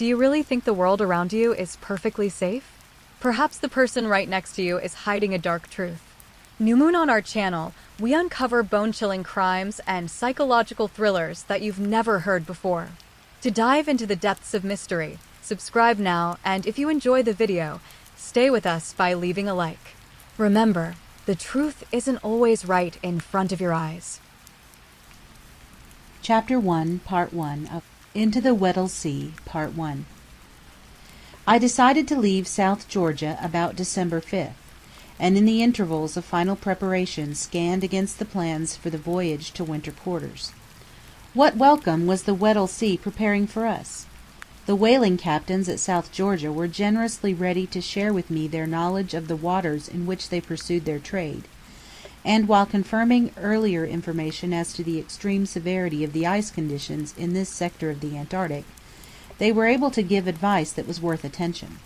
Do you really think the world around you is perfectly safe? Perhaps the person right next to you is hiding a dark truth. New Moon on our channel, we uncover bone-chilling crimes and psychological thrillers that you've never heard before. To dive into the depths of mystery, subscribe now, and if you enjoy the video, stay with us by leaving a like. Remember, the truth isn't always right in front of your eyes. Chapter 1, Part 1 of Into the Weddell Sea, Part 1. I decided to leave South Georgia about December 5th, and in the intervals of final preparation scanned against the plans for the voyage to winter quarters. What welcome was the Weddell Sea preparing for us? The whaling captains at South Georgia were generously ready to share with me their knowledge of the waters in which they pursued their trade, and while confirming earlier information as to the extreme severity of the ice conditions in this sector of the Antarctic, they were able to give advice that was worth attention.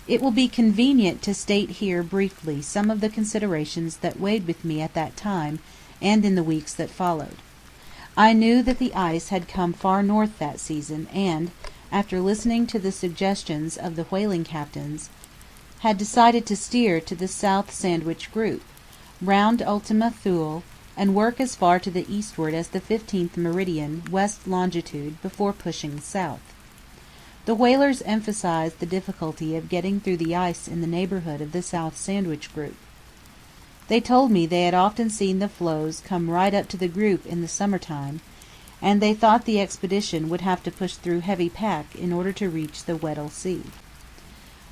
It will be convenient to state here briefly some of the considerations that weighed with me at that time and in the weeks that followed. I knew that the ice had come far north that season and, after listening to the suggestions of the whaling captains, had decided to steer to the South Sandwich Group, round Ultima Thule, and work as far to the eastward as the 15th meridian west longitude before pushing south. The whalers emphasized the difficulty of getting through the ice in the neighborhood of the South Sandwich Group. They told me they had often seen the floes come right up to the group in the summertime, and they thought the expedition would have to push through heavy pack in order to reach the Weddell Sea.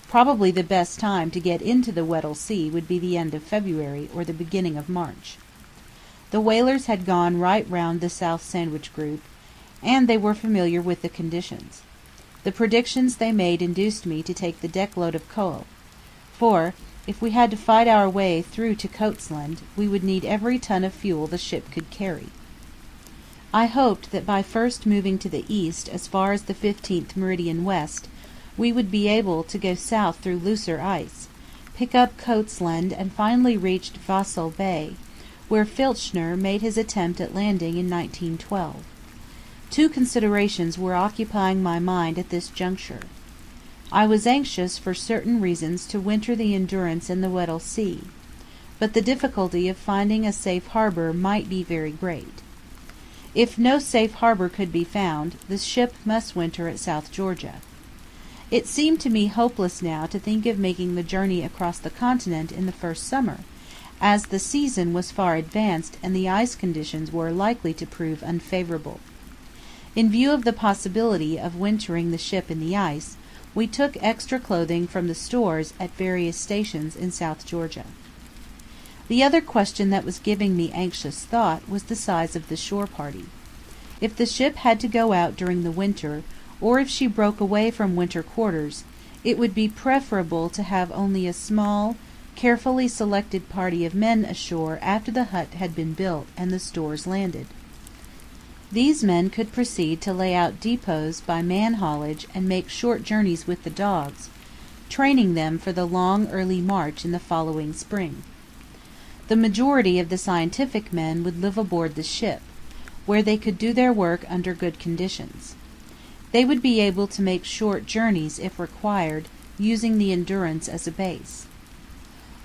Probably the best time to get into the Weddell Sea would be the end of February or the beginning of March. The whalers had gone right round the South Sandwich Group, and they were familiar with the conditions. The predictions they made induced me to take the deck-load of coal, for, if we had to fight our way through to Coatsland, we would need every ton of fuel the ship could carry. I hoped that by first moving to the east as far as the 15th meridian west, we would be able to go south through looser ice, pick up Coatsland, and finally reach Vassal Bay, where Filchner made his attempt at landing in 1912. Two considerations were occupying my mind at this juncture. I was anxious for certain reasons to winter the Endurance in the Weddell Sea, but the difficulty of finding a safe harbor might be very great. If no safe harbor could be found, the ship must winter at South Georgia. It seemed to me hopeless now to think of making the journey across the continent in the first summer, as the season was far advanced and the ice conditions were likely to prove unfavorable. In view of the possibility of wintering the ship in the ice, we took extra clothing from the stores at various stations in South Georgia. The other question that was giving me anxious thought was the size of the shore party. If the ship had to go out during the winter, or if she broke away from winter quarters, it would be preferable to have only a small, carefully selected party of men ashore after the hut had been built and the stores landed. These men could proceed to lay out depots by man-haulage and make short journeys with the dogs, training them for the long early march in the following spring. The majority of the scientific men would live aboard the ship, where they could do their work under good conditions. They would be able to make short journeys if required, using the Endurance as a base.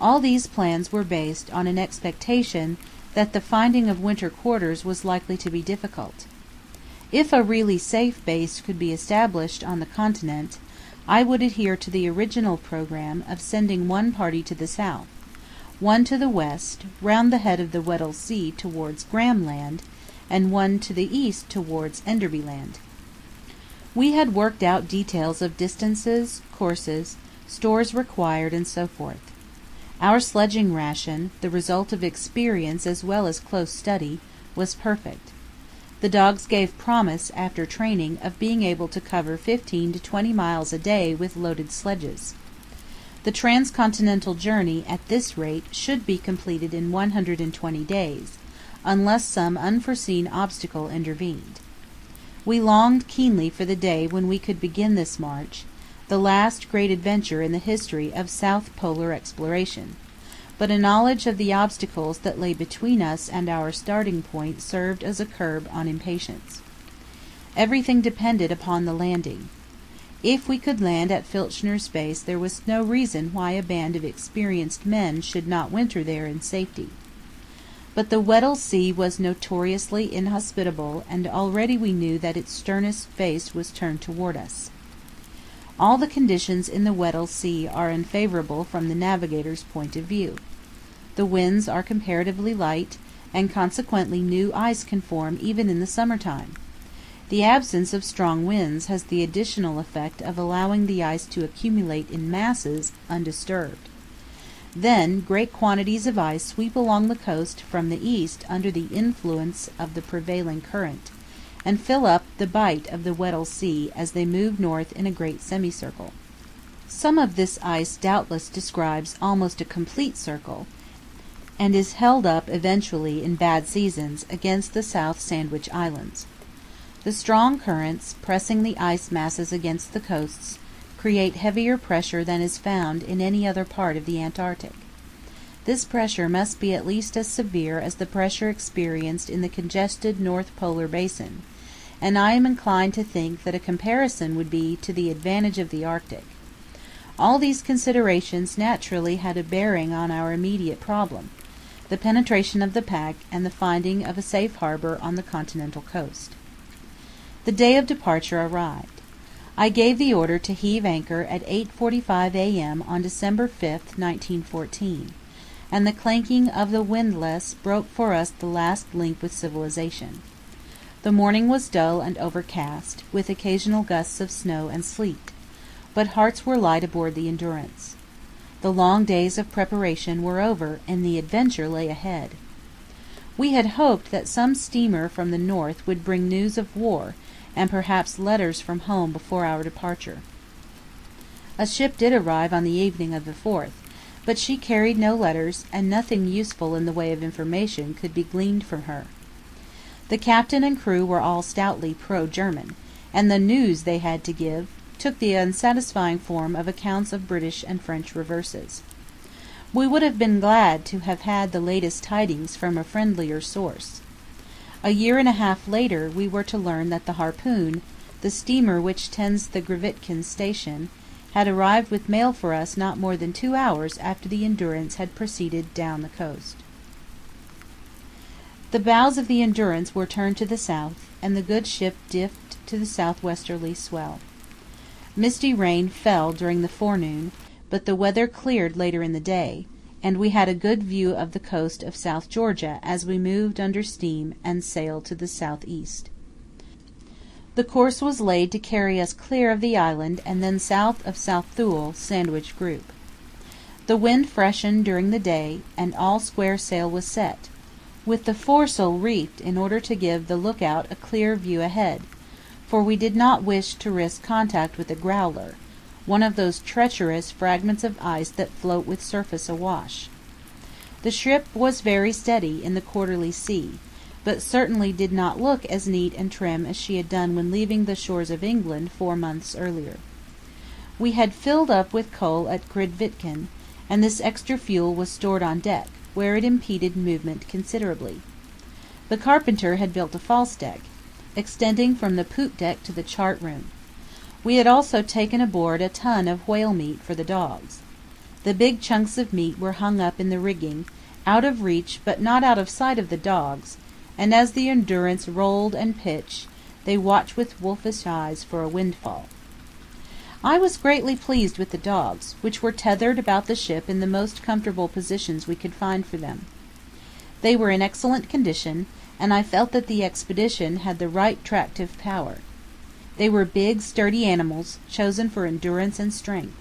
All these plans were based on an expectation that the finding of winter quarters was likely to be difficult. If a really safe base could be established on the continent, I would adhere to the original program of sending one party to the south, one to the west, round the head of the Weddell Sea towards Graham Land, and one to the east towards Enderby Land. We had worked out details of distances, courses, stores required, and so forth. Our sledging ration, the result of experience as well as close study, was perfect. The dogs gave promise, after training, of being able to cover 15 to 20 miles a day with loaded sledges. The transcontinental journey at this rate should be completed in 120 days, unless some unforeseen obstacle intervened. We longed keenly for the day when we could begin this march, the last great adventure in the history of South Polar exploration, but a knowledge of the obstacles that lay between us and our starting point served as a curb on impatience. Everything depended upon the landing. If we could land at Filchner's base, there was no reason why a band of experienced men should not winter there in safety. But the Weddell Sea was notoriously inhospitable, and already we knew that its sternest face was turned toward us. All the conditions in the Weddell Sea are unfavorable from the navigator's point of view. The winds are comparatively light, and consequently new ice can form even in the summertime. The absence of strong winds has the additional effect of allowing the ice to accumulate in masses undisturbed. Then great quantities of ice sweep along the coast from the east under the influence of the prevailing current, and fill up the bight of the Weddell Sea as they move north in a great semicircle. Some of this ice doubtless describes almost a complete circle, and is held up eventually in bad seasons against the South Sandwich Islands. The strong currents, pressing the ice masses against the coasts, create heavier pressure than is found in any other part of the Antarctic. This pressure must be at least as severe as the pressure experienced in the congested North Polar Basin, and I am inclined to think that a comparison would be to the advantage of the Arctic. All these considerations naturally had a bearing on our immediate problem, the penetration of the pack and the finding of a safe harbor on the continental coast. The day of departure arrived. I gave the order to heave anchor at 8:45 a.m. on December 5, 1914, and the clanking of the windlass broke for us the last link with civilization. The morning was dull and overcast, with occasional gusts of snow and sleet, but hearts were light aboard the Endurance. The long days of preparation were over, and the adventure lay ahead. We had hoped that some steamer from the north would bring news of war, and perhaps letters from home before our departure. A ship did arrive on the evening of the 4th, but she carried no letters, and nothing useful in the way of information could be gleaned from her. The captain and crew were all stoutly pro-German, and the news they had to give took the unsatisfying form of accounts of British and French reverses. We would have been glad to have had the latest tidings from a friendlier source. A year and a half later we were to learn that the Harpoon, the steamer which tends the Grytviken station, had arrived with mail for us not more than 2 hours after the Endurance had proceeded down the coast. The bows of the Endurance were turned to the south, and the good ship dipped to the southwesterly swell. Misty rain fell during the forenoon, but the weather cleared later in the day, and we had a good view of the coast of South Georgia as we moved under steam and sailed to the southeast. The course was laid to carry us clear of the island and then south of South Thule, Sandwich Group. The wind freshened during the day, and all square sail was set, with the foresail reefed in order to give the lookout a clear view ahead, for we did not wish to risk contact with a growler, one of those treacherous fragments of ice that float with surface awash. The ship was very steady in the quarterly sea, but certainly did not look as neat and trim as she had done when leaving the shores of England 4 months earlier. We had filled up with coal at Grytviken, and this extra fuel was stored on deck, where it impeded movement considerably. The carpenter had built a false deck, extending from the poop deck to the chart room. We had also taken aboard a ton of whale meat for the dogs. The big chunks of meat were hung up in the rigging, out of reach but not out of sight of the dogs, and as the Endurance rolled and pitched, they watched with wolfish eyes for a windfall. I was greatly pleased with the dogs, which were tethered about the ship in the most comfortable positions we could find for them. They were in excellent condition, and I felt that the expedition had the right tractive power. They were big, sturdy animals, chosen for endurance and strength,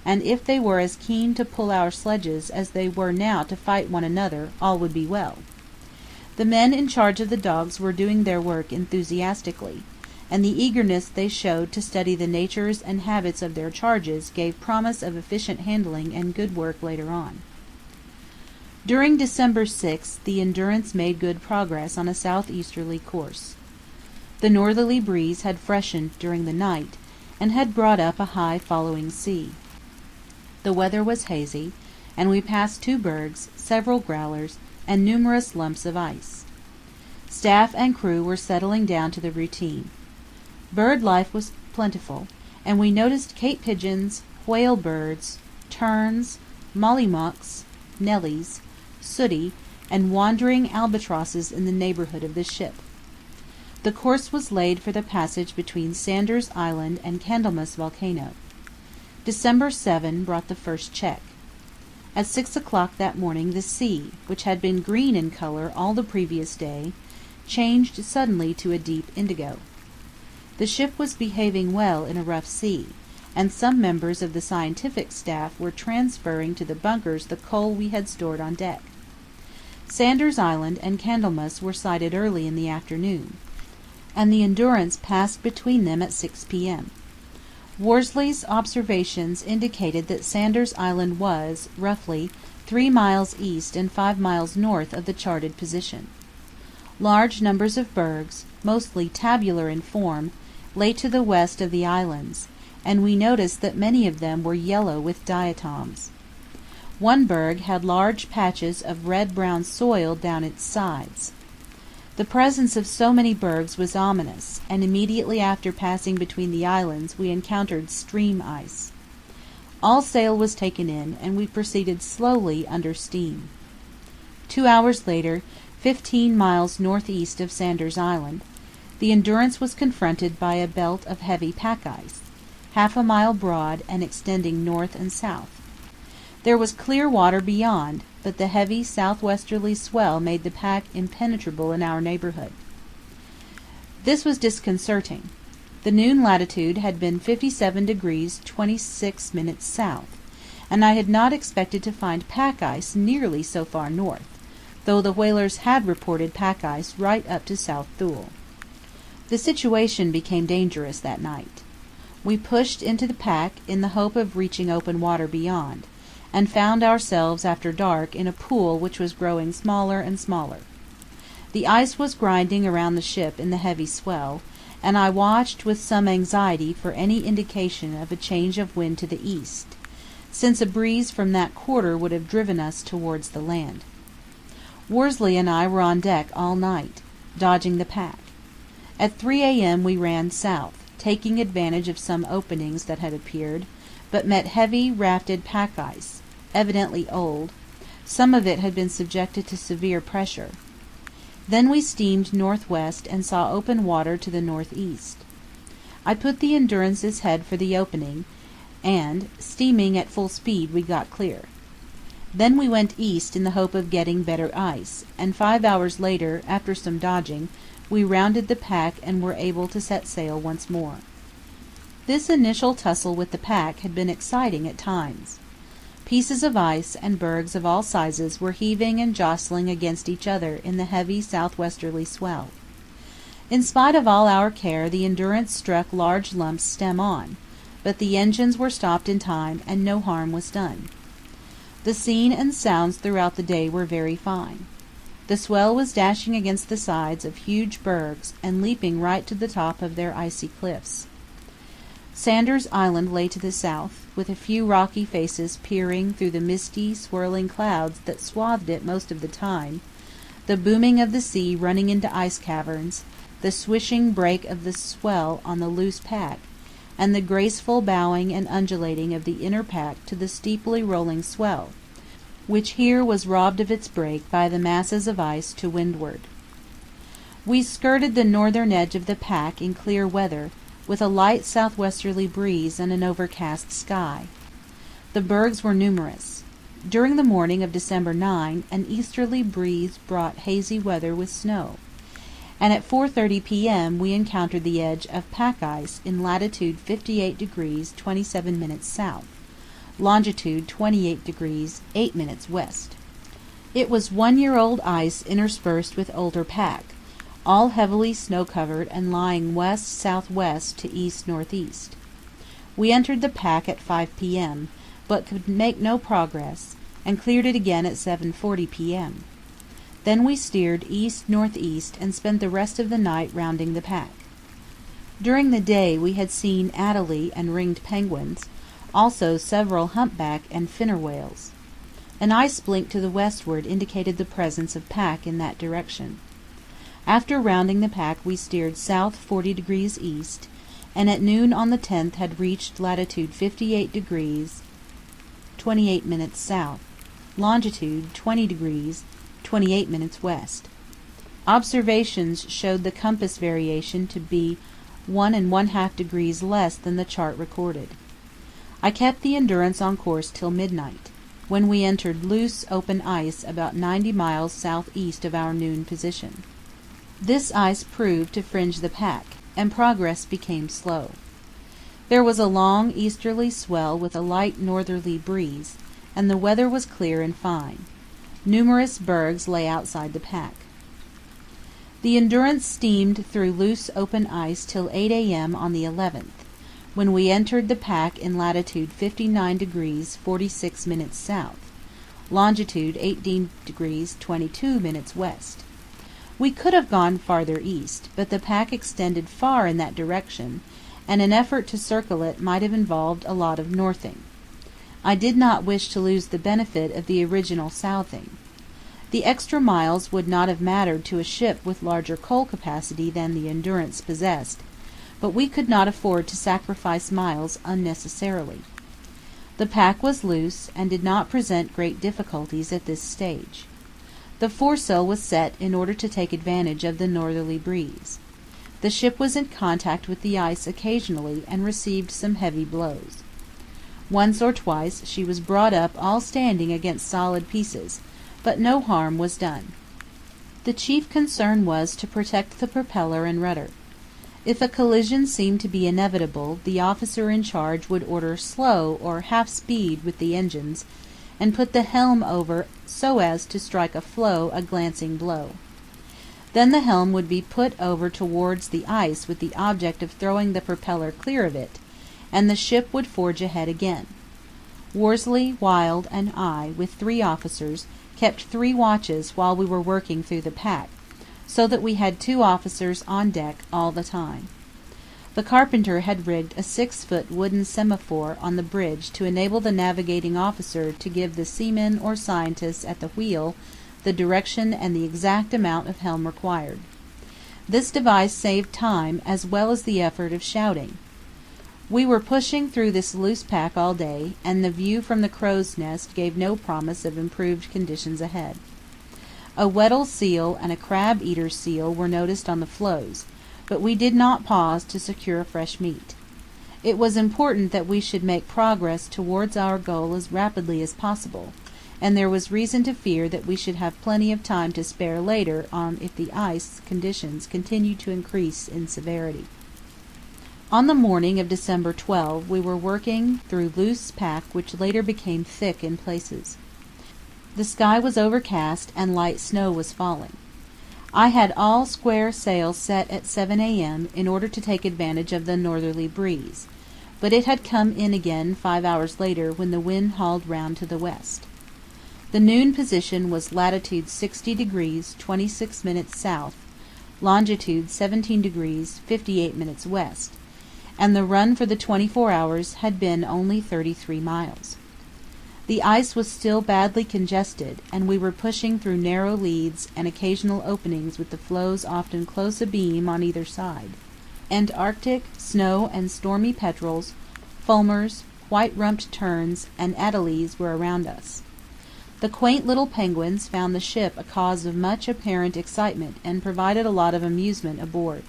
and if they were as keen to pull our sledges as they were now to fight one another, all would be well. The men in charge of the dogs were doing their work enthusiastically, and the eagerness they showed to study the natures and habits of their charges gave promise of efficient handling and good work later on. During December 6th the Endurance made good progress on a southeasterly course. The northerly breeze had freshened during the night, and had brought up a high following sea. The weather was hazy, and we passed 2 bergs, several growlers, and numerous lumps of ice. Staff and crew were settling down to the routine. Bird life was plentiful, and we noticed Cape pigeons, whale birds, terns, mollymoks, nellies, sooty, and wandering albatrosses in the neighborhood of the ship. The course was laid for the passage between Sanders Island and Candlemas Volcano. December 7 brought the first check. At 6 o'clock that morning the sea, which had been green in color all the previous day, changed suddenly to a deep indigo. The ship was behaving well in a rough sea, and some members of the scientific staff were transferring to the bunkers the coal we had stored on deck. Sanders Island and Candlemas were sighted early in the afternoon, and the Endurance passed between them at 6 p.m. Worsley's observations indicated that Sanders Island was, roughly, 3 miles east and 5 miles north of the charted position. Large numbers of bergs, mostly tabular in form, lay to the west of the islands, and we noticed that many of them were yellow with diatoms. One berg had large patches of red-brown soil down its sides. The presence of so many bergs was ominous, and immediately after passing between the islands we encountered stream ice. All sail was taken in, and we proceeded slowly under steam. 2 hours later, 15 miles northeast of Sanders Island, the Endurance was confronted by a belt of heavy pack ice, half a mile broad and extending north and south. There was clear water beyond, but the heavy southwesterly swell made the pack impenetrable in our neighborhood. This was disconcerting. The noon latitude had been 57 degrees 26 minutes south, and I had not expected to find pack ice nearly so far north, though the whalers had reported pack ice right up to South Thule. The situation became dangerous that night. We pushed into the pack in the hope of reaching open water beyond, and found ourselves after dark in a pool which was growing smaller and smaller. The ice was grinding around the ship in the heavy swell, and I watched with some anxiety for any indication of a change of wind to the east, since a breeze from that quarter would have driven us towards the land. Worsley and I were on deck all night, dodging the pack. At 3 a.m. we ran south, taking advantage of some openings that had appeared, but met heavy rafted pack ice, evidently old. Some of it had been subjected to severe pressure. Then we steamed northwest and saw open water to the northeast. I put the Endurance's head for the opening, and, steaming at full speed, we got clear. Then we went east in the hope of getting better ice, and 5 hours later, after some dodging, we rounded the pack and were able to set sail once more. This initial tussle with the pack had been exciting at times. Pieces of ice and bergs of all sizes were heaving and jostling against each other in the heavy southwesterly swell. In spite of all our care, the Endurance struck large lumps stem on, but the engines were stopped in time and no harm was done. The scene and sounds throughout the day were very fine. The swell was dashing against the sides of huge bergs and leaping right to the top of their icy cliffs. Sanders Island lay to the south, with a few rocky faces peering through the misty, swirling clouds that swathed it most of the time, the booming of the sea running into ice caverns, the swishing break of the swell on the loose pack, and the graceful bowing and undulating of the inner pack to the steeply rolling swell, which here was robbed of its break by the masses of ice to windward. We skirted the northern edge of the pack in clear weather, with a light southwesterly breeze and an overcast sky. The bergs were numerous. During the morning of December 9, an easterly breeze brought hazy weather with snow, and at 4:30 p.m. we encountered the edge of pack ice in latitude 58 degrees 27 minutes south, longitude 28 degrees 8 minutes west. It was one-year-old ice interspersed with older pack, all heavily snow-covered and lying west-southwest to east-northeast. We entered the pack at 5 p.m., but could make no progress, and cleared it again at 7:40 p.m. Then we steered east-northeast and spent the rest of the night rounding the pack. During the day we had seen adelie and ringed penguins, also several humpback and finner whales. An ice blink to the westward indicated the presence of pack in that direction. After rounding the pack we steered south 40 degrees east, and at noon on the 10th had reached latitude 58 degrees 28 minutes south, longitude 20 degrees 28 minutes west. Observations showed the compass variation to be 1 1/2 degrees less than the chart recorded. I kept the Endurance on course till midnight, when we entered loose open ice about 90 miles southeast of our noon position. This ice proved to fringe the pack, and progress became slow. There was a long easterly swell with a light northerly breeze, and the weather was clear and fine. Numerous bergs lay outside the pack. The Endurance steamed through loose open ice till 8 a.m. on the 11th, when we entered the pack in latitude 59 degrees 46 minutes south, longitude 18 degrees 22 minutes west. We could have gone farther east, but the pack extended far in that direction, and an effort to circle it might have involved a lot of northing. I did not wish to lose the benefit of the original southing. The extra miles would not have mattered to a ship with larger coal capacity than the Endurance possessed, but we could not afford to sacrifice miles unnecessarily. The pack was loose, and did not present great difficulties at this stage. The foresail was set in order to take advantage of the northerly breeze. The ship was in contact with the ice occasionally and received some heavy blows. Once or twice she was brought up all standing against solid pieces, but no harm was done. The chief concern was to protect the propeller and rudder. If a collision seemed to be inevitable, the officer in charge would order slow or half speed with the engines, and put the helm over so as to strike a glancing blow. Then the helm would be put over towards the ice with the object of throwing the propeller clear of it, and the ship would forge ahead again. Worsley, Wild, and I, with 3 officers, kept 3 watches while we were working through the pack, so that we had 2 officers on deck all the time. The carpenter had rigged a 6-foot wooden semaphore on the bridge to enable the navigating officer to give the seamen or scientists at the wheel the direction and the exact amount of helm required. This device saved time as well as the effort of shouting. We were pushing through this loose pack all day, and the view from the crow's nest gave no promise of improved conditions ahead. A Weddell seal and a crab-eater seal were noticed on the floes, but we did not pause to secure fresh meat. It was important that we should make progress towards our goal as rapidly as possible, and there was reason to fear that we should have plenty of time to spare later on if the ice conditions continued to increase in severity. On the morning of December 12 we were working through loose pack which later became thick in places. The sky was overcast and light snow was falling. I had all square sails set at 7 a.m. in order to take advantage of the northerly breeze, but it had come in again 5 hours later when the wind hauled round to the west. The noon position was latitude 60 degrees 26 minutes south, longitude 17 degrees 58 minutes west, and the run for the 24 hours had been only 33 miles. The ice was still badly congested, and we were pushing through narrow leads and occasional openings with the floes often close abeam on either side. Antarctic, snow and stormy petrels, fulmars, white-rumped terns, and adelies were around us. The quaint little penguins found the ship a cause of much apparent excitement and provided a lot of amusement aboard.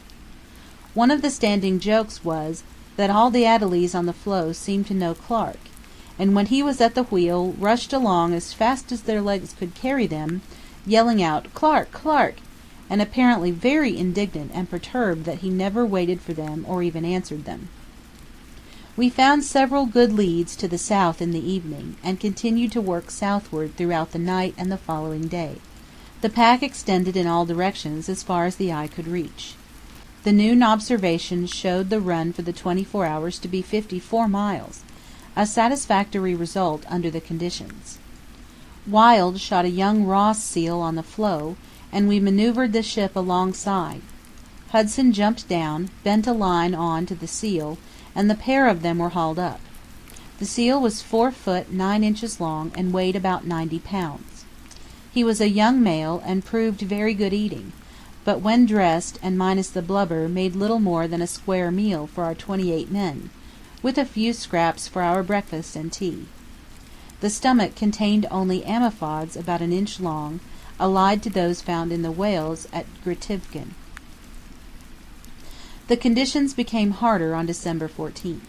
One of the standing jokes was that all the adelies on the floe seemed to know Clark, and when he was at the wheel rushed along as fast as their legs could carry them, yelling out "Clark, Clark," and apparently very indignant and perturbed that he never waited for them or even answered them. We found several good leads to the south in the evening, and continued to work southward throughout the night and the following day. The pack extended in all directions as far as the eye could reach. The noon observations showed the run for the 24 hours to be 54 miles, a satisfactory result under the conditions. Wild shot a young Ross seal on the floe, and we maneuvered the ship alongside. Hudson jumped down, bent a line on to the seal, and the pair of them were hauled up. The seal was 4 foot 9 inches long and weighed about 90 pounds. He was a young male and proved very good eating, but when dressed and minus the blubber made little more than a square meal for our 28 men, with a few scraps for our breakfast and tea. The stomach contained only amphipods about an inch long, allied to those found in the whales at Gretivkin. The conditions became harder on December 14th.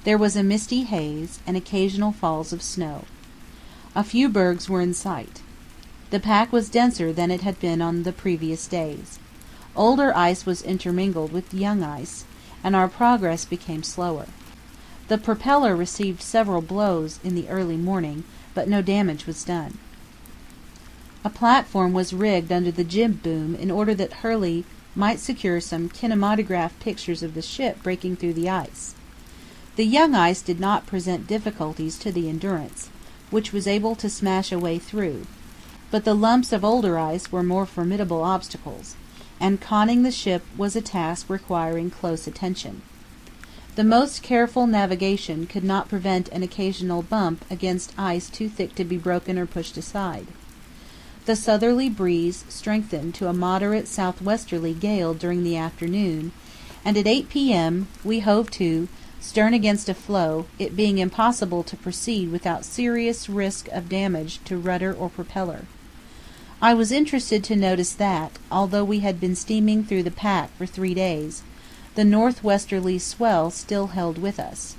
There was a misty haze and occasional falls of snow. A few bergs were in sight. The pack was denser than it had been on the previous days. Older ice was intermingled with young ice, and our progress became slower. The propeller received several blows in the early morning, but no damage was done. A platform was rigged under the jib boom in order that Hurley might secure some kinematograph pictures of the ship breaking through the ice. The young ice did not present difficulties to the Endurance, which was able to smash a way through, but the lumps of older ice were more formidable obstacles, and conning the ship was a task requiring close attention. The most careful navigation could not prevent an occasional bump against ice too thick to be broken or pushed aside. The southerly breeze strengthened to a moderate southwesterly gale during the afternoon, and at 8 p.m. we hove to, stern against a floe, it being impossible to proceed without serious risk of damage to rudder or propeller. I was interested to notice that, although we had been steaming through the pack for 3 days, the northwesterly swell still held with us.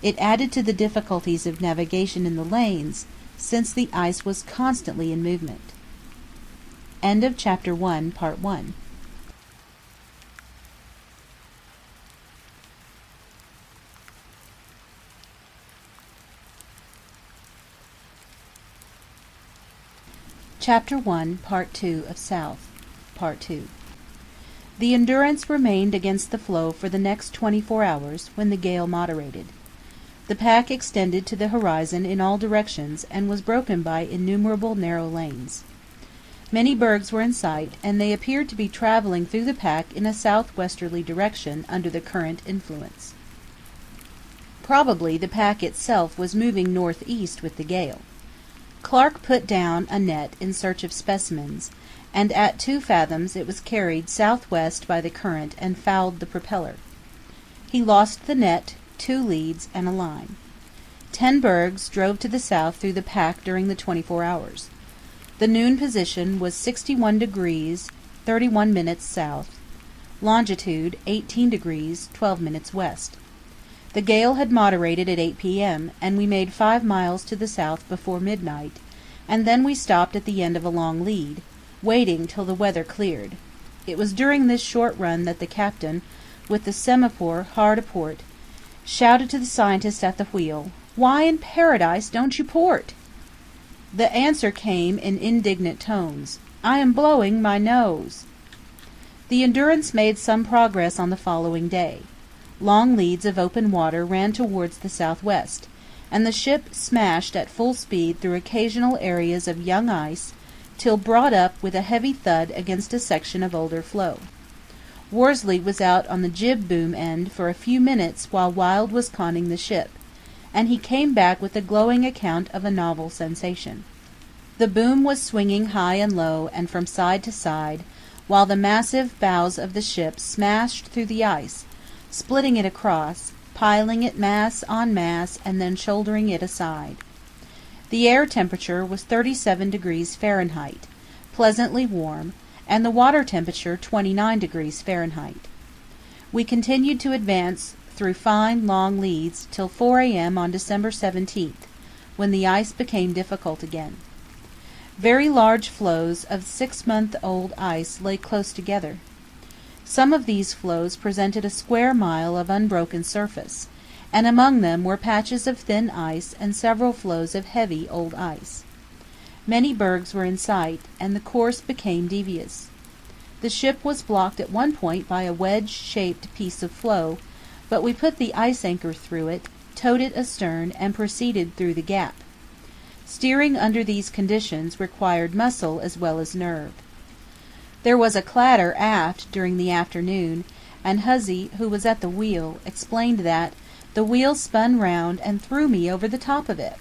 It added to the difficulties of navigation in the lanes, since the ice was constantly in movement. End of Chapter 1, Part 1. Chapter 1, Part 2 of South, Part 2. The Endurance remained against the floe for the next 24 hours, when the gale moderated. The pack extended to the horizon in all directions and was broken by innumerable narrow lanes. Many bergs were in sight, and they appeared to be travelling through the pack in a southwesterly direction under the current influence. Probably the pack itself was moving northeast with the gale. Clark put down a net in search of specimens, and at 2 fathoms it was carried southwest by the current and fouled the propeller. He lost the net, 2 leads, and a line. 10 bergs drove to the south through the pack during the 24 hours. The noon position was 61 degrees 31 minutes south, longitude 18 degrees 12 minutes west. The gale had moderated at 8 p.m., and we made 5 miles to the south before midnight, and then we stopped at the end of a long lead, waiting till the weather cleared. It was during this short run that the captain, with the semaphore hard aport, shouted to the scientist at the wheel, "Why in paradise don't you port?" The answer came in indignant tones, "I am blowing my nose." The Endurance made some progress on the following day. Long leads of open water ran towards the southwest, and the ship smashed at full speed through occasional areas of young ice till brought up with a heavy thud against a section of older floe. Worsley was out on the jib boom end for a few minutes while Wild was conning the ship, and he came back with a glowing account of a novel sensation. The boom was swinging high and low and from side to side, while the massive bows of the ship smashed through the ice, splitting it across, piling it mass on mass, and then shouldering it aside. The air temperature was 37 degrees Fahrenheit, pleasantly warm, and the water temperature 29 degrees Fahrenheit. We continued to advance through fine long leads till 4 a.m. on December 17th, when the ice became difficult again. Very large floes of 6-month-old ice lay close together. Some of these floes presented a square mile of unbroken surface, and among them were patches of thin ice and several floes of heavy old ice. Many bergs were in sight, and the course became devious. The ship was blocked at one point by a wedge-shaped piece of floe, but we put the ice anchor through it, towed it astern, and proceeded through the gap. Steering under these conditions required muscle as well as nerve. There was a clatter aft during the afternoon, and Hussey, who was at the wheel, explained that the wheel spun round and threw me over the top of it.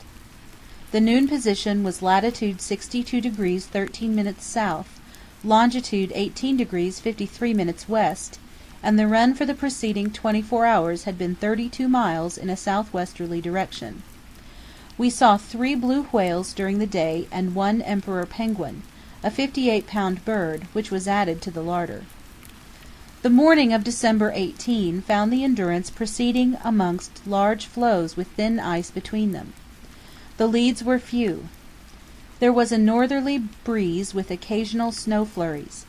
The noon position was latitude 62 degrees 13 minutes south, longitude 18 degrees 53 minutes west, and the run for the preceding 24 hours had been 32 miles in a southwesterly direction. We saw 3 blue whales during the day and 1 emperor penguin, a 58-pound bird, which was added to the larder. The morning of December 18 found the Endurance proceeding amongst large floes with thin ice between them. The leads were few. There was a northerly breeze with occasional snow flurries.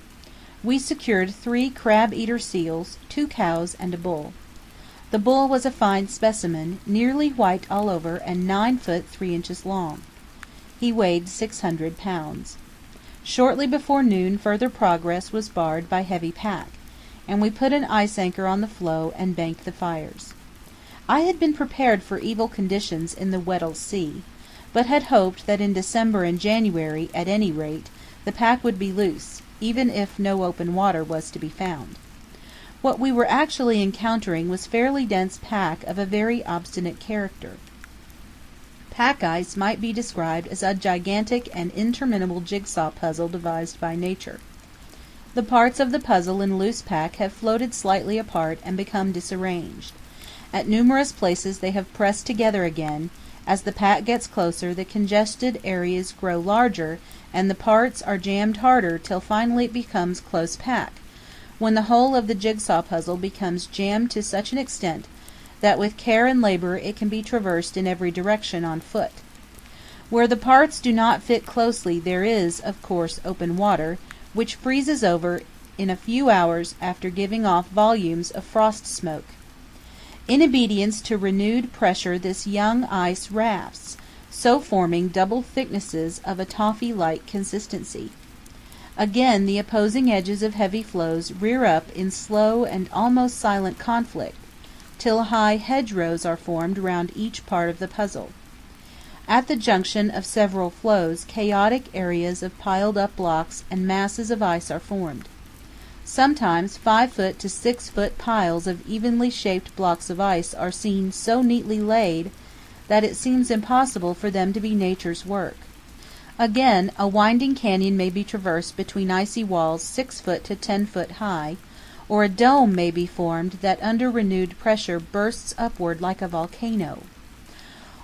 We secured 3 crab-eater seals, 2 cows, and a bull. The bull was a fine specimen, nearly white all over and 9 foot 3 inches long. He weighed 600 pounds. Shortly before noon further progress was barred by heavy pack, and we put an ice anchor on the floe and banked the fires. I had been prepared for evil conditions in the Weddell Sea, but had hoped that in December and January, at any rate, the pack would be loose, even if no open water was to be found. What we were actually encountering was fairly dense pack of a very obstinate character. Pack ice might be described as a gigantic and interminable jigsaw puzzle devised by nature. The parts of the puzzle in loose pack have floated slightly apart and become disarranged. At numerous places they have pressed together again. As the pack gets closer, the congested areas grow larger and the parts are jammed harder till finally it becomes close pack, when the whole of the jigsaw puzzle becomes jammed to such an extent that with care and labor it can be traversed in every direction on foot. Where the parts do not fit closely there is, of course, open water, which freezes over in a few hours after giving off volumes of frost smoke. In obedience to renewed pressure this young ice rafts, so forming double thicknesses of a toffee-like consistency. Again the opposing edges of heavy floes rear up in slow and almost silent conflict, till high hedgerows are formed round each part of the puzzle. At the junction of several floes chaotic areas of piled up blocks and masses of ice are formed. Sometimes 5 foot to 6 foot piles of evenly shaped blocks of ice are seen so neatly laid that it seems impossible for them to be nature's work. Again, a winding canyon may be traversed between icy walls 6 foot to 10 foot high, or a dome may be formed that under renewed pressure bursts upward like a volcano.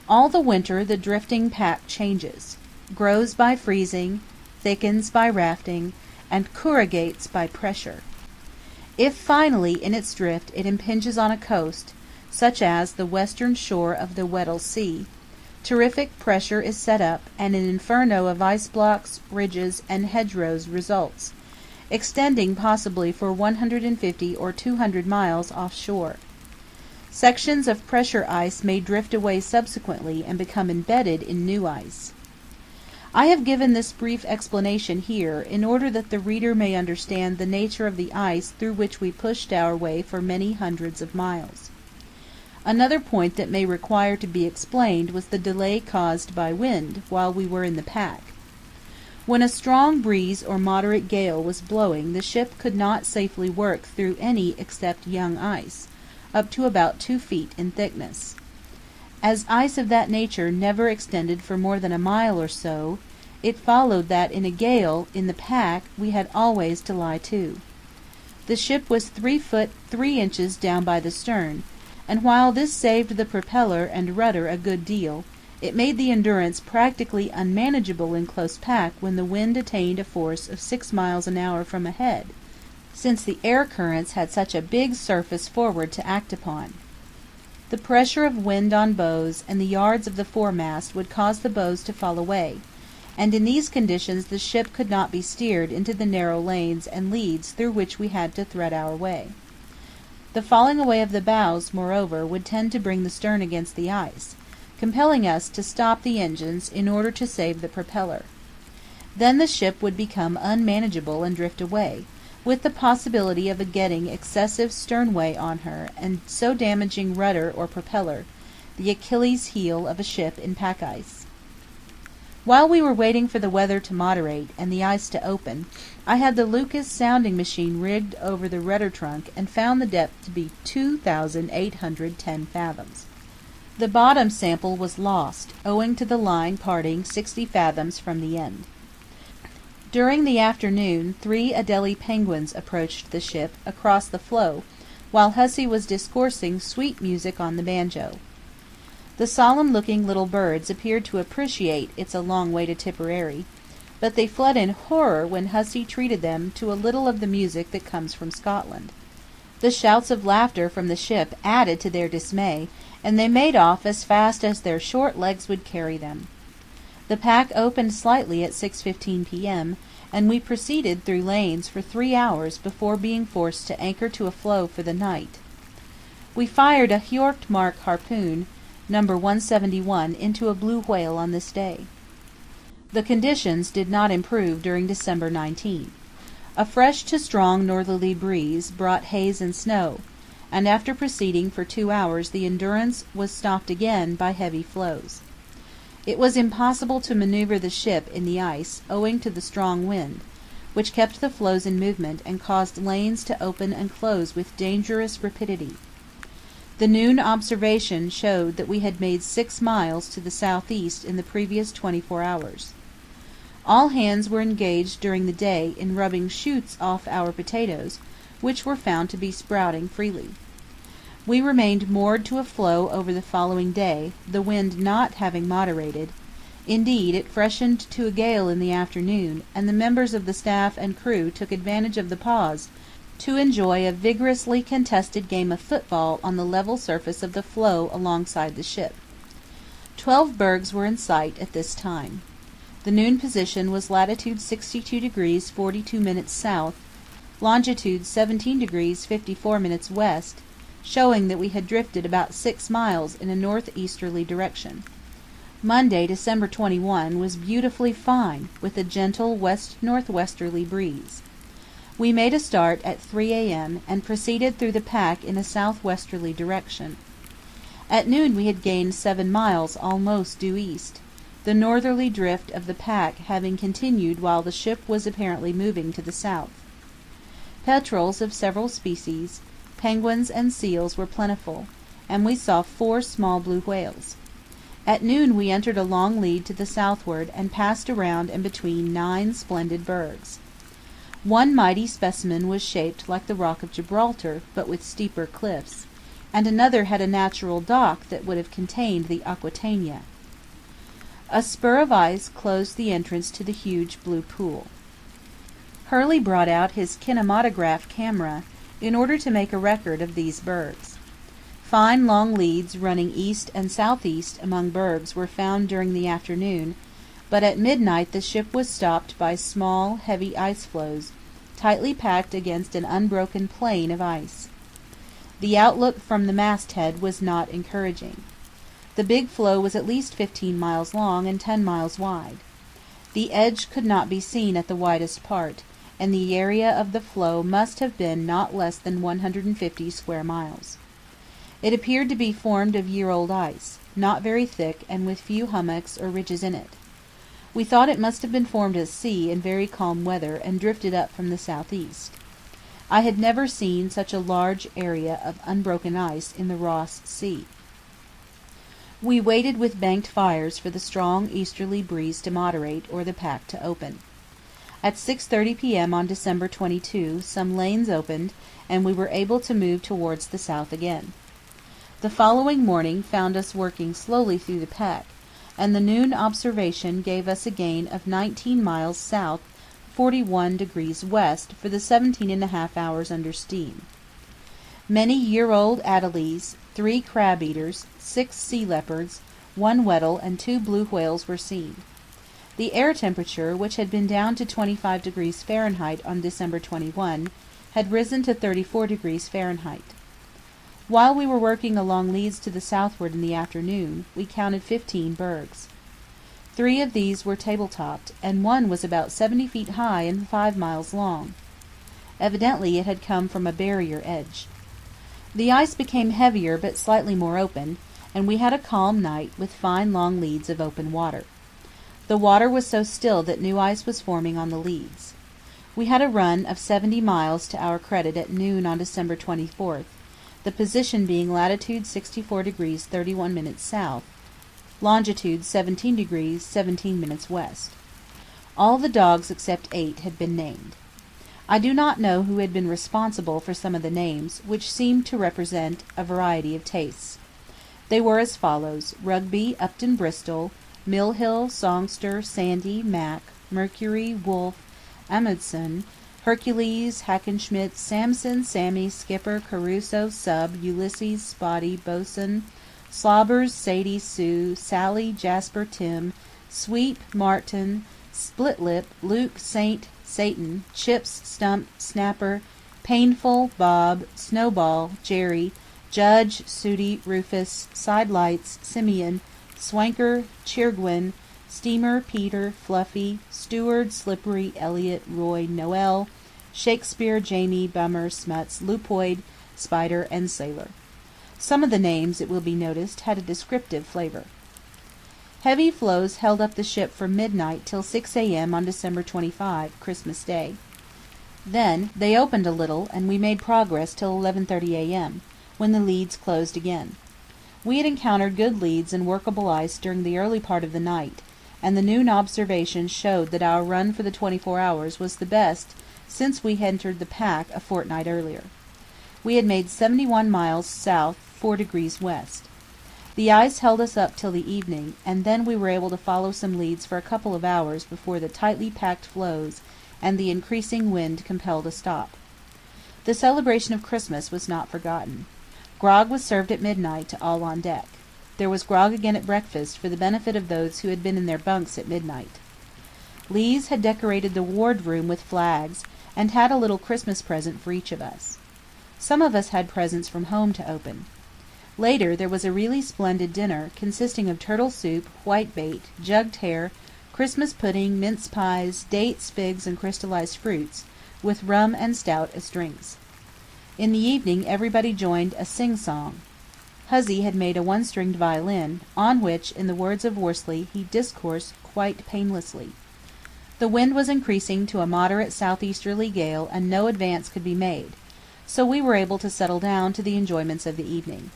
All the winter the drifting pack changes, grows by freezing, thickens by rafting, and corrugates by pressure. If finally in its drift it impinges on a coast, such as the western shore of the Weddell Sea, terrific pressure is set up and an inferno of ice blocks, ridges, and hedgerows results, extending possibly for 150 or 200 miles offshore. Sections of pressure ice may drift away subsequently and become embedded in new ice. I have given this brief explanation here in order that the reader may understand the nature of the ice through which we pushed our way for many hundreds of miles. Another point that may require to be explained was the delay caused by wind while we were in the pack. When a strong breeze or moderate gale was blowing the ship could not safely work through any except young ice, up to about 2 feet in thickness. As ice of that nature never extended for more than a mile or so, it followed that in a gale, in the pack, we had always to lie to. The ship was 3 foot 3 inches down by the stern, and while this saved the propeller and rudder a good deal, it made the Endurance practically unmanageable in close pack when the wind attained a force of 6 miles an hour from ahead, since the air currents had such a big surface forward to act upon. The pressure of wind on bows and the yards of the foremast would cause the bows to fall away, and in these conditions the ship could not be steered into the narrow lanes and leads through which we had to thread our way. The falling away of the bows, moreover, would tend to bring the stern against the ice, compelling us to stop the engines in order to save the propeller. Then the ship would become unmanageable and drift away, with the possibility of getting excessive sternway on her and so damaging rudder or propeller, the Achilles heel of a ship in pack ice. While we were waiting for the weather to moderate and the ice to open, I had the Lucas sounding machine rigged over the rudder trunk and found the depth to be 2,810 fathoms. The bottom sample was lost, owing to the line parting 60 fathoms from the end. During the afternoon 3 Adelie penguins approached the ship across the floe while Hussey was discoursing sweet music on the banjo. The solemn-looking little birds appeared to appreciate "It's a Long Way to Tipperary," but they fled in horror when Hussey treated them to a little of the music that comes from Scotland. The shouts of laughter from the ship added to their dismay, and they made off as fast as their short legs would carry them. The pack opened slightly at 6:15 p.m., and we proceeded through lanes for 3 hours before being forced to anchor to a floe for the night. We fired a Hjort Mark harpoon, No. 171, into a blue whale on this day. The conditions did not improve during December 19. A fresh to strong northerly breeze brought haze and snow, and after proceeding for 2 hours the Endurance was stopped again by heavy floes. It was impossible to maneuver the ship in the ice, owing to the strong wind, which kept the floes in movement and caused lanes to open and close with dangerous rapidity. The noon observation showed that we had made 6 miles to the southeast in the previous 24 hours. All hands were engaged during the day in rubbing shoots off our potatoes, which were found to be sprouting freely. We remained moored to a floe over the following day, the wind not having moderated. Indeed, it freshened to a gale in the afternoon, and the members of the staff and crew took advantage of the pause to enjoy a vigorously contested game of football on the level surface of the floe alongside the ship. 12 bergs were in sight at this time. The noon position was latitude 62 degrees 42 minutes south, longitude 17 degrees 54 minutes west, showing that we had drifted about 6 miles in a northeasterly direction. Monday, December 21, was beautifully fine, with a gentle west-northwesterly breeze. We made a start at 3 a.m. and proceeded through the pack in a southwesterly direction. At noon we had gained 7 miles, almost due east, the northerly drift of the pack having continued while the ship was apparently moving to the south. Petrels of several species, penguins and seals were plentiful, and we saw 4 small blue whales. At noon we entered a long lead to the southward and passed around and between 9 splendid bergs. One mighty specimen was shaped like the Rock of Gibraltar, but with steeper cliffs, and another had a natural dock that would have contained the Aquitania. A spur of ice closed the entrance to the huge blue pool. Hurley brought out his kinematograph camera in order to make a record of these bergs. Fine long leads running east and southeast among bergs were found during the afternoon, but at midnight the ship was stopped by small, heavy ice floes, tightly packed against an unbroken plain of ice. The outlook from the masthead was not encouraging. The big floe was at least 15 miles long and 10 miles wide. The edge could not be seen at the widest part, and the area of the floe must have been not less than 150 square miles. It appeared to be formed of year-old ice, not very thick and with few hummocks or ridges in it. We thought it must have been formed at sea in very calm weather and drifted up from the southeast. I had never seen such a large area of unbroken ice in the Ross Sea. We waited with banked fires for the strong easterly breeze to moderate or the pack to open. At 6:30 p.m. on December 22 some lanes opened and we were able to move towards the south again. The following morning found us working slowly through the pack, and the noon observation gave us a gain of 19 miles south, 41 degrees west for the 17½ hours under steam. Many year-old adelies, 3 crab-eaters, 6 sea leopards, 1 Weddell and 2 blue whales were seen. The air temperature, which had been down to 25 degrees Fahrenheit on December 21, had risen to 34 degrees Fahrenheit. While we were working along leads to the southward in the afternoon, we counted 15 bergs. 3 of these were table-topped, and 1 was about 70 feet high and 5 miles long. Evidently it had come from a barrier edge. The ice became heavier but slightly more open, and we had a calm night with fine long leads of open water. The water was so still that new ice was forming on the leads. We had a run of 70 miles to our credit at noon on December 24th, the position being latitude 64 degrees 31 minutes south, longitude 17 degrees 17 minutes west. All the dogs except 8 had been named. I do not know who had been responsible for some of the names, which seemed to represent a variety of tastes. They were as follows: Rugby, Upton Bristol, Millhill, Songster, Sandy, Mac, Mercury, Wolf, Amundsen, Hercules, Hackenschmidt, Samson, Sammy, Skipper, Caruso, Sub, Ulysses, Spotty, Bosun, Slobbers, Sadie, Sue, Sally, Jasper, Tim, Sweep, Martin, Splitlip, Luke, Saint, Satan, Chips, Stump, Snapper, Painful, Bob, Snowball, Jerry, Judge, Sooty, Rufus, Sidelights, Simeon, Swanker, Chirgwin, Steamer, Peter, Fluffy, Steward, Slippery, Elliot, Roy, Noel, Shakespeare, Jamie, Bummer, Smuts, Lupoid, Spider, and Sailor. Some of the names, it will be noticed, had a descriptive flavor. Heavy floes held up the ship from midnight till 6 a.m. on December 25, Christmas Day. Then they opened a little, and we made progress till 11:30 a.m., when the leads closed again. We had encountered good leads and workable ice during the early part of the night, and the noon observations showed that our run for the 24 hours was the best since we had entered the pack a fortnight earlier. We had made 71 miles south, 4 degrees west. The ice held us up till the evening, and then we were able to follow some leads for a couple of hours before the tightly packed floes and the increasing wind compelled a stop. The celebration of Christmas was not forgotten. Grog was served at midnight to all on deck. There was grog again at breakfast for the benefit of those who had been in their bunks at midnight. Lees had decorated the ward-room with flags, and had a little Christmas present for each of us. Some of us had presents from home to open. Later there was a really splendid dinner, consisting of turtle soup, whitebait, jugged hare, Christmas pudding, mince pies, dates, figs, and crystallized fruits, with rum and stout as drinks. In the evening everybody joined a sing-song. Huzzy had made a one-stringed violin, on which, in the words of Worsley, he discoursed quite painlessly. The wind was increasing to a moderate southeasterly gale, and no advance could be made, so we were able to settle down to the enjoyments of the evening.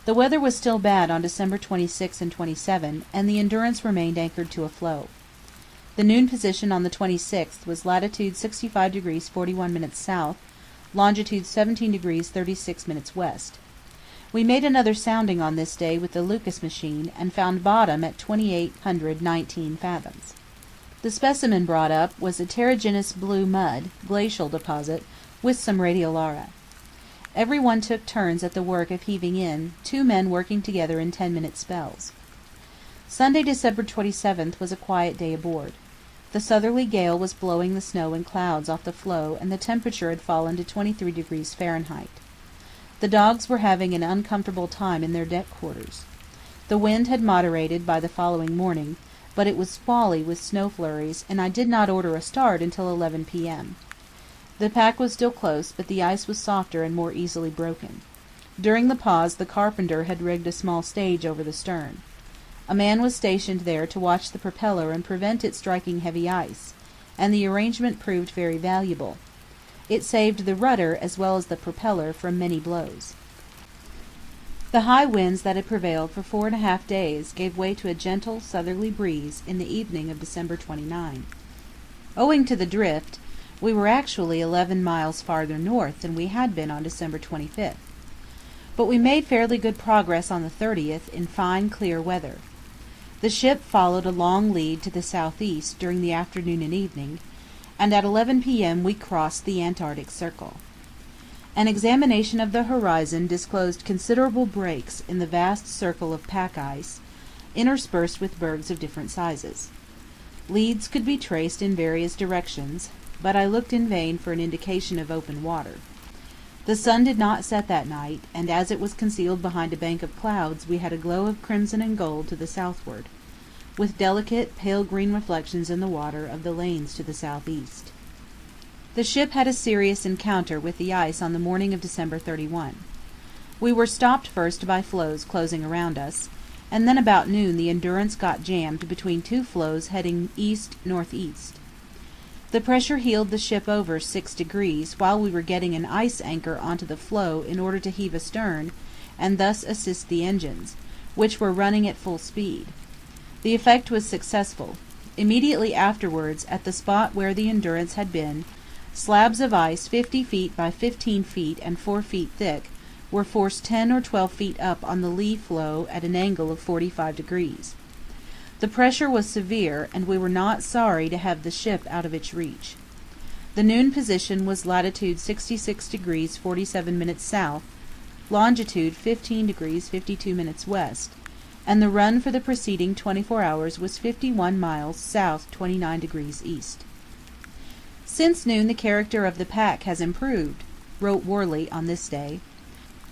The weather was still bad on December 26 and 27, and the Endurance remained anchored to a floe. The noon position on the 26th was latitude 65 degrees 41 minutes south, longitude 17 degrees 36 minutes west. We made another sounding on this day with the Lucas machine, and found bottom at 2,819 fathoms. The specimen brought up was a terrigenous blue mud, glacial deposit, with some radiolaria. Every one took turns at the work of heaving in, 2 men working together in 10-minute spells. Sunday, December 27th, was a quiet day aboard. The southerly gale was blowing the snow in clouds off the floe, and the temperature had fallen to 23 degrees Fahrenheit. The dogs were having an uncomfortable time in their deck quarters. The wind had moderated by the following morning, but it was squally with snow flurries, and I did not order a start until 11 p.m. The pack was still close, but the ice was softer and more easily broken. During the pause the carpenter had rigged a small stage over the stern. A man was stationed there to watch the propeller and prevent it striking heavy ice, and the arrangement proved very valuable. It saved the rudder as well as the propeller from many blows. The high winds that had prevailed for 4.5 days gave way to a gentle southerly breeze in the evening of December 29. Owing to the drift, we were actually 11 miles farther north than we had been on December 25th. But we made fairly good progress on the 30th in fine, clear weather. The ship followed a long lead to the southeast during the afternoon and evening, and at 11 p.m. we crossed the Antarctic Circle. An examination of the horizon disclosed considerable breaks in the vast circle of pack ice, interspersed with bergs of different sizes. Leads could be traced in various directions, but I looked in vain for an indication of open water. The sun did not set that night, and as it was concealed behind a bank of clouds we had a glow of crimson and gold to the southward, with delicate pale green reflections in the water of the lanes to the southeast. The ship had a serious encounter with the ice on the morning of December 31. We were stopped first by floes closing around us, and then about noon the Endurance got jammed between 2 floes heading east-northeast. The pressure heeled the ship over 6 degrees while we were getting an ice anchor onto the floe in order to heave astern and thus assist the engines, which were running at full speed. The effect was successful. Immediately afterwards, at the spot where the Endurance had been, slabs of ice 50 feet by 15 feet and 4 feet thick were forced 10 or 12 feet up on the lee floe at an angle of 45 degrees. The pressure was severe, and we were not sorry to have the ship out of its reach. The noon position was latitude 66 degrees 47 minutes south, longitude 15 degrees 52 minutes west, and the run for the preceding 24 hours was 51 miles south 29 degrees east. "Since noon the character of the pack has improved," wrote Worley on this day.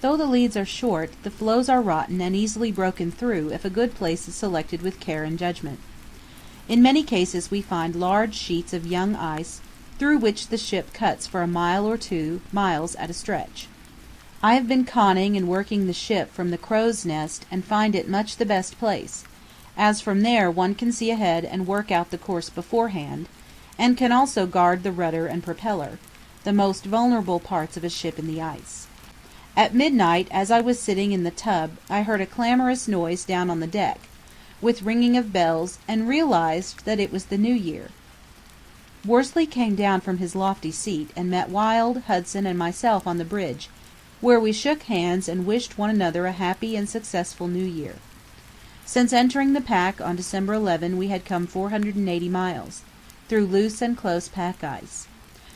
"Though the leads are short, the floes are rotten and easily broken through if a good place is selected with care and judgment. In many cases we find large sheets of young ice through which the ship cuts for a mile or 2 miles at a stretch. I have been conning and working the ship from the Crow's Nest and find it much the best place, as from there one can see ahead and work out the course beforehand, and can also guard the rudder and propeller, the most vulnerable parts of a ship in the ice. At midnight, as I was sitting in the tub, I heard a clamorous noise down on the deck, with ringing of bells, and realized that it was the New Year. Worsley came down from his lofty seat and met Wild, Hudson, and myself on the bridge, where we shook hands and wished one another a happy and successful New Year. Since entering the pack on December 11 we had come 480 miles, through loose and close pack ice.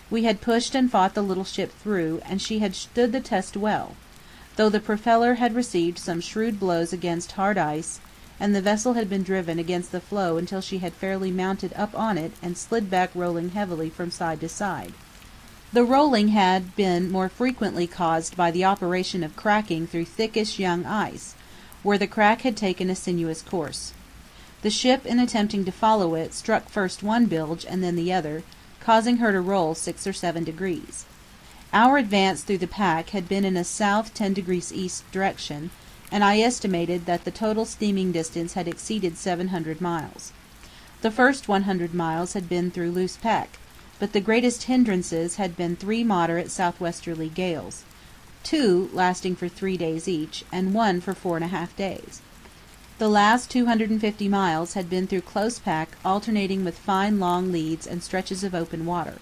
We had pushed and fought the little ship through, and she had stood the test well, though the propeller had received some shrewd blows against hard ice, and the vessel had been driven against the floe until she had fairly mounted up on it and slid back rolling heavily from side to side. The rolling had been more frequently caused by the operation of cracking through thickish young ice, where the crack had taken a sinuous course. The ship, in attempting to follow it, struck first one bilge and then the other, causing her to roll 6 or 7 degrees. Our advance through the pack had been in a south 10 degrees east direction, and I estimated that the total steaming distance had exceeded 700 miles. The first 100 miles had been through loose pack, but the greatest hindrances had been 3 moderate southwesterly gales, 2 lasting for 3 days each, and 1 for 4½ days. The last 250 miles had been through close pack, alternating with fine long leads and stretches of open water.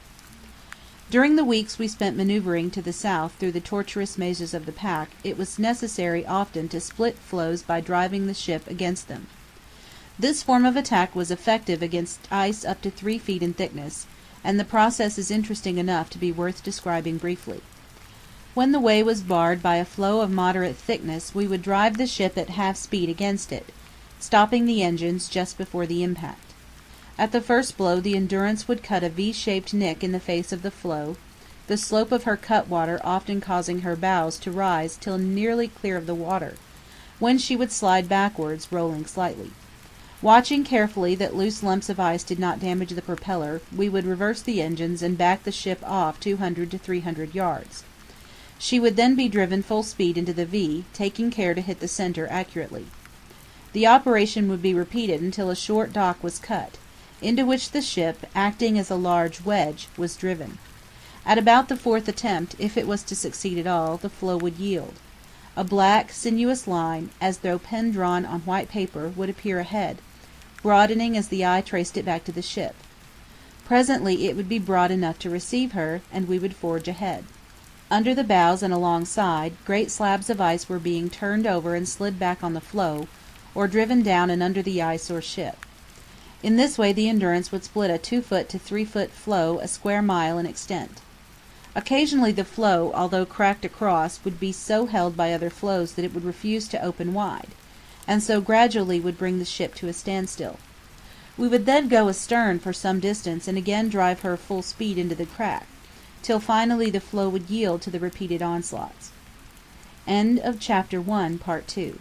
During the weeks we spent maneuvering to the south through the tortuous mazes of the pack, it was necessary often to split floes by driving the ship against them. This form of attack was effective against ice up to 3 feet in thickness, and the process is interesting enough to be worth describing briefly. When the way was barred by a floe of moderate thickness we would drive the ship at half speed against it, stopping the engines just before the impact. At the first blow the Endurance would cut a V-shaped nick in the face of the floe, the slope of her cutwater often causing her bows to rise till nearly clear of the water, when she would slide backwards, rolling slightly. Watching carefully that loose lumps of ice did not damage the propeller, we would reverse the engines and back the ship off 200 to 300 yards. She would then be driven full speed into the V, taking care to hit the center accurately. The operation would be repeated until a short dock was cut, into which the ship, acting as a large wedge, was driven. At about the 4th attempt, if it was to succeed at all, the floe would yield. A black, sinuous line, as though pen drawn on white paper, would appear ahead, broadening as the eye traced it back to the ship. Presently it would be broad enough to receive her, and we would forge ahead. Under the bows and alongside, great slabs of ice were being turned over and slid back on the floe, or driven down and under the ice or ship. In this way the Endurance would split a 2-foot to 3-foot floe a square mile in extent. Occasionally the floe, although cracked across, would be so held by other floes that it would refuse to open wide, and so gradually would bring the ship to a standstill. We would then go astern for some distance and again drive her full speed into the crack, till finally the floe would yield to the repeated onslaughts. End of Chapter 1, Part 2.